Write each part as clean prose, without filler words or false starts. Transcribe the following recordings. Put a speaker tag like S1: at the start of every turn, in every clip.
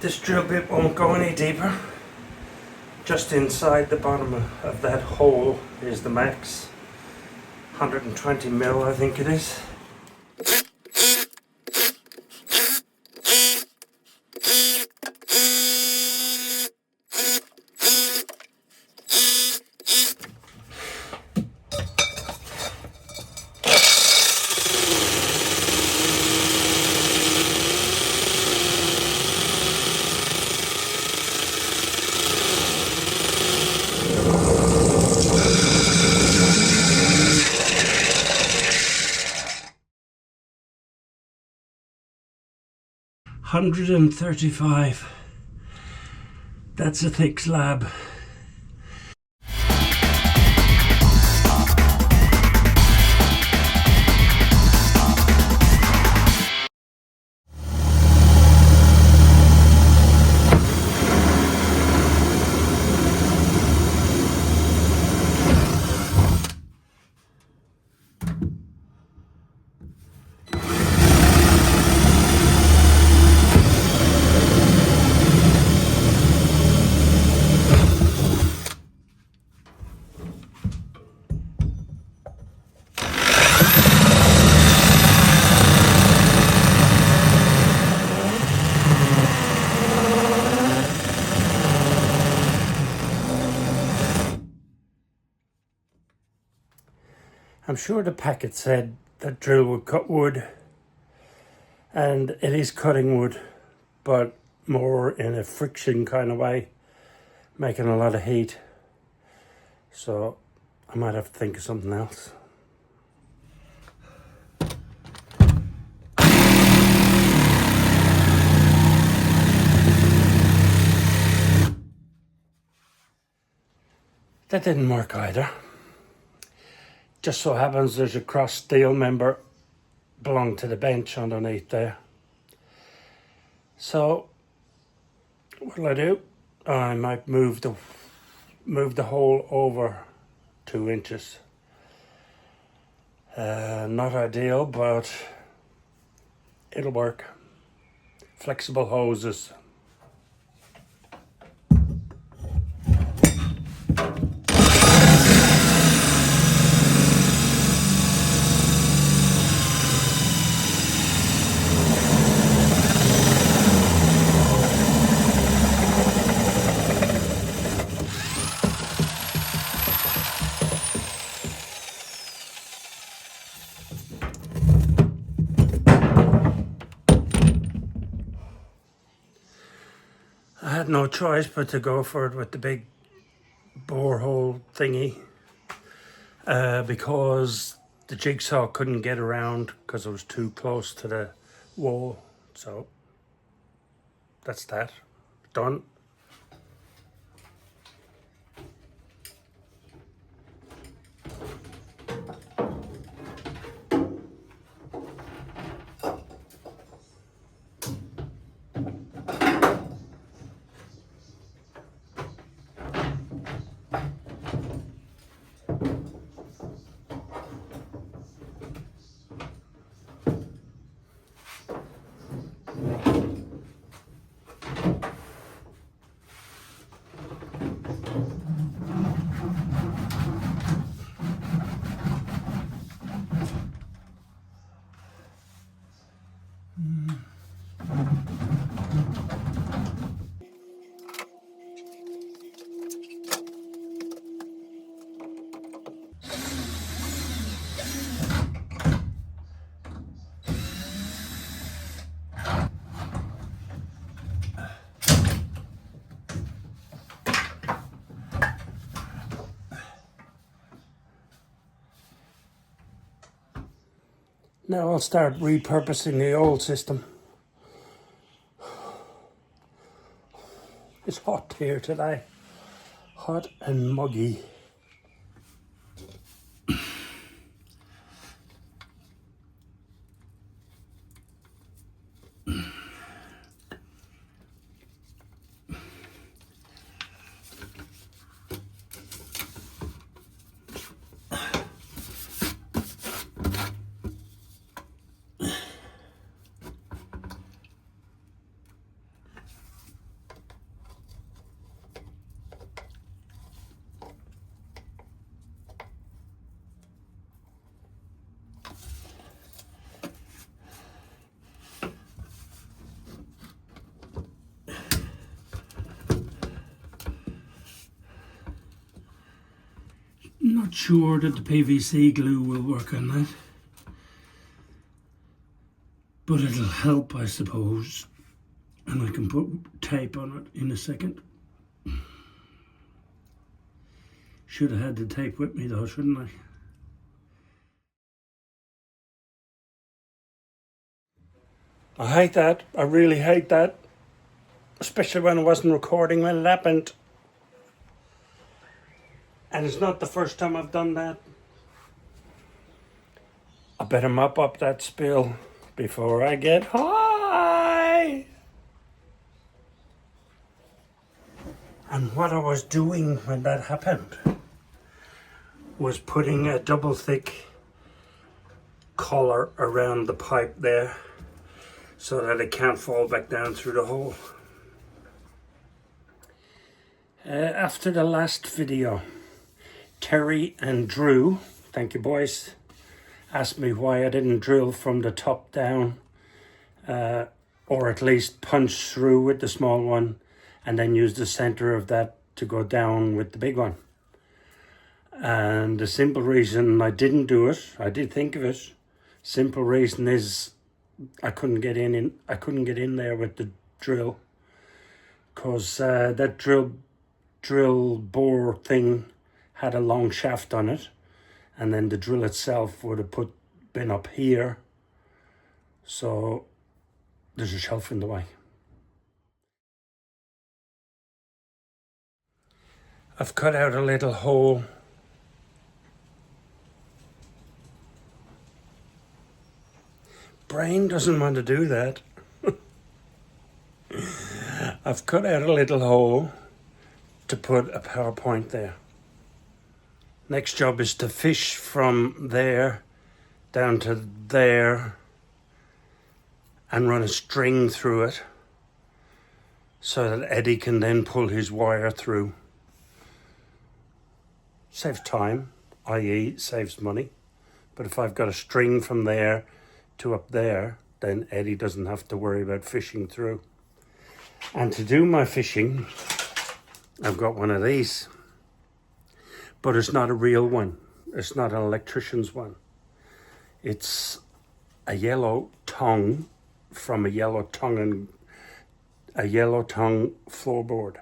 S1: This drill bit won't go any deeper. Just inside the bottom of that hole is the max. 120 mil, I think it is. $135. That's a thick slab. I'm sure the packet said that drill would cut wood, and it is cutting wood, but more in a friction kind of way, making a lot of heat. So I might have to think of something else. That didn't work either. Just so happens there's a cross steel member belonging to the bench underneath there. So what'll I do? I might move the hole over 2 inches. Not ideal, but it'll work. Flexible hoses. I had no choice but to go for it with the big borehole thingy because the jigsaw couldn't get around because it was too close to the wall. So that's that. Done. Now I'll start repurposing the old system. It's hot here today. Hot and muggy. Not sure that the PVC glue will work on that, but it'll help, I suppose, and I can put tape on it in a second. Should have had the tape with me though, shouldn't I? I hate that. I really hate that, especially when I wasn't recording when it happened. And it's not the first time I've done that. I better mop up that spill before I get high. And what I was doing when that happened was putting a double thick collar around the pipe there so that it can't fall back down through the hole. After the last video, Terry and Drew, thank you boys, asked me why I didn't drill from the top down, or at least punch through with the small one and then use the center of that to go down with the big one. And the simple reason I didn't do it, I did think of it, simple reason is I couldn't get in there with the drill, because that drill bore thing had a long shaft on it, and then the drill itself would have been up here, so there's a shelf in the way. I've cut out a little hole brain doesn't want to do that. I've cut out a little hole to put a power point there. Next job is to fish from there down to there and run a string through it so that Eddie can then pull his wire through. Saves time, i.e. saves money. But if I've got a string from there to up there, then Eddie doesn't have to worry about fishing through. And to do my fishing, I've got one of these, but it's not a real one. It's not an electrician's one. It's a yellow tongue from a yellow tongue floorboard.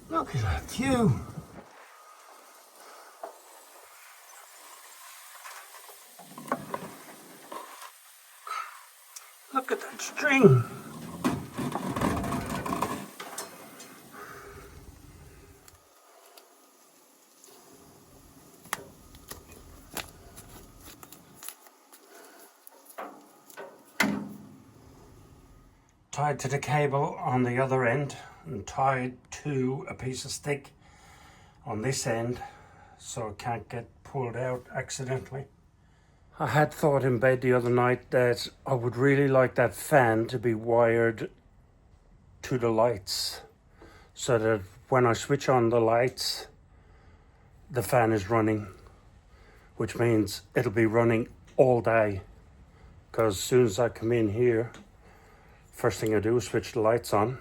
S1: Look at that view. Look at that string. Tied to the cable on the other end and tied to a piece of stick on this end so it can't get pulled out accidentally. I had thought in bed the other night that I would really like that fan to be wired to the lights so that when I switch on the lights, the fan is running, which means it'll be running all day, because as soon as I come in here, first thing I do is switch the lights on,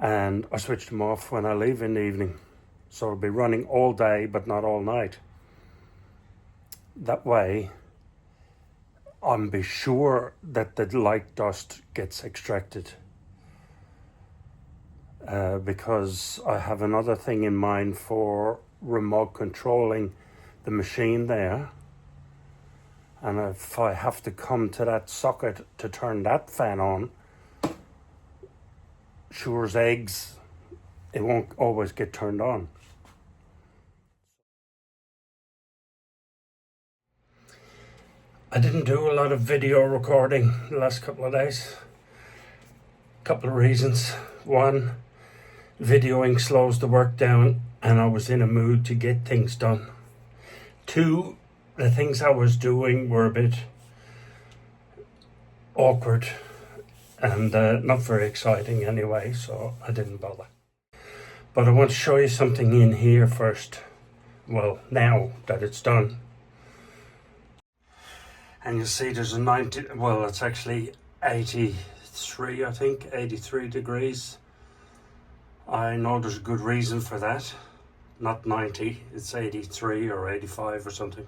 S1: and I switch them off when I leave in the evening. So it'll be running all day, but not all night. That way, I'm be sure that the light dust gets extracted. Because I have another thing in mind for remote controlling the machine there. And if I have to come to that socket to turn that fan on, sure as eggs, it won't always get turned on. I didn't do a lot of video recording the last couple of days. Couple of reasons. One, videoing slows the work down and I was in a mood to get things done. Two, the things I was doing were a bit awkward and not very exciting anyway, so I didn't bother. But I want to show you something in here first. Well, now that it's done. And you'll see there's a 90, well, it's actually 83, I think, 83 degrees. I know there's a good reason for that. Not 90, it's 83 or 85 or something.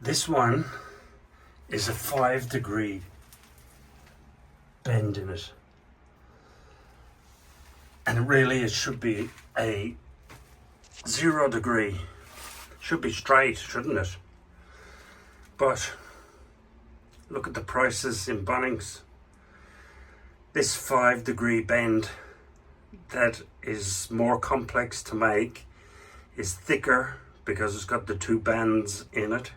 S1: This one is a 5-degree bend in it. And really it should be a 0 degree. Should be straight, shouldn't it? But look at the prices in Bunnings. This 5-degree bend that is more complex to make is thicker because it's got the 2 bands in it.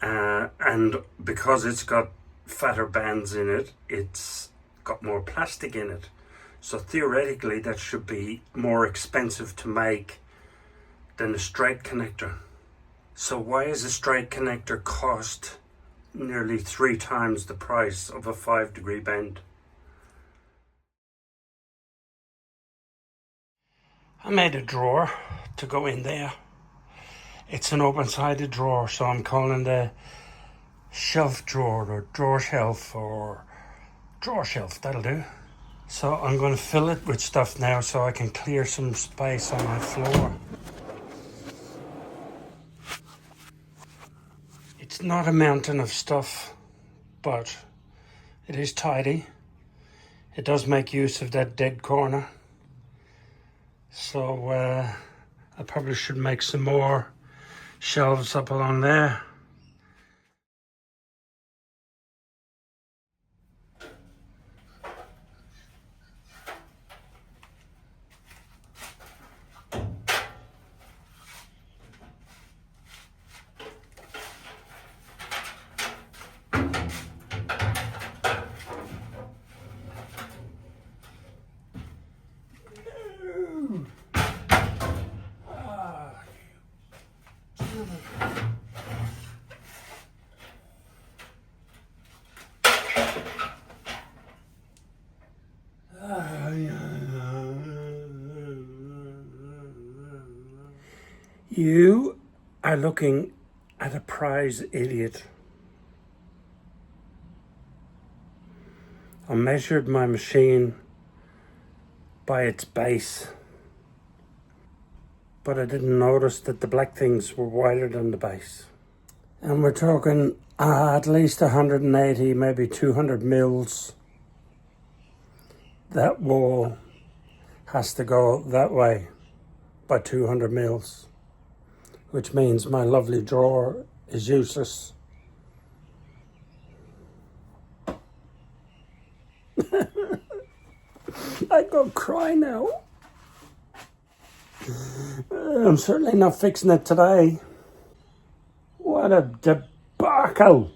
S1: And because it's got fatter bands in it, it's got more plastic in it. So theoretically that should be more expensive to make than a straight connector. So why is a straight connector cost nearly 3 times the price of a 5-degree bend? I made a drawer to go in there. It's an open-sided drawer, so I'm calling the shelf drawer or drawer shelf or drawer shelf, that'll do. So I'm going to fill it with stuff now so I can clear some space on my floor. It's not a mountain of stuff, but it is tidy. It does make use of that dead corner. So I probably should make some more shelves up along there. You are looking at a prize idiot. I measured my machine by its base, but I didn't notice that the black things were wider than the base. And we're talking at least 180, maybe 200 mils. That wall has to go that way by 200 mils, which means my lovely drawer is useless. I go cry now. I'm certainly not fixing it today. What a debacle.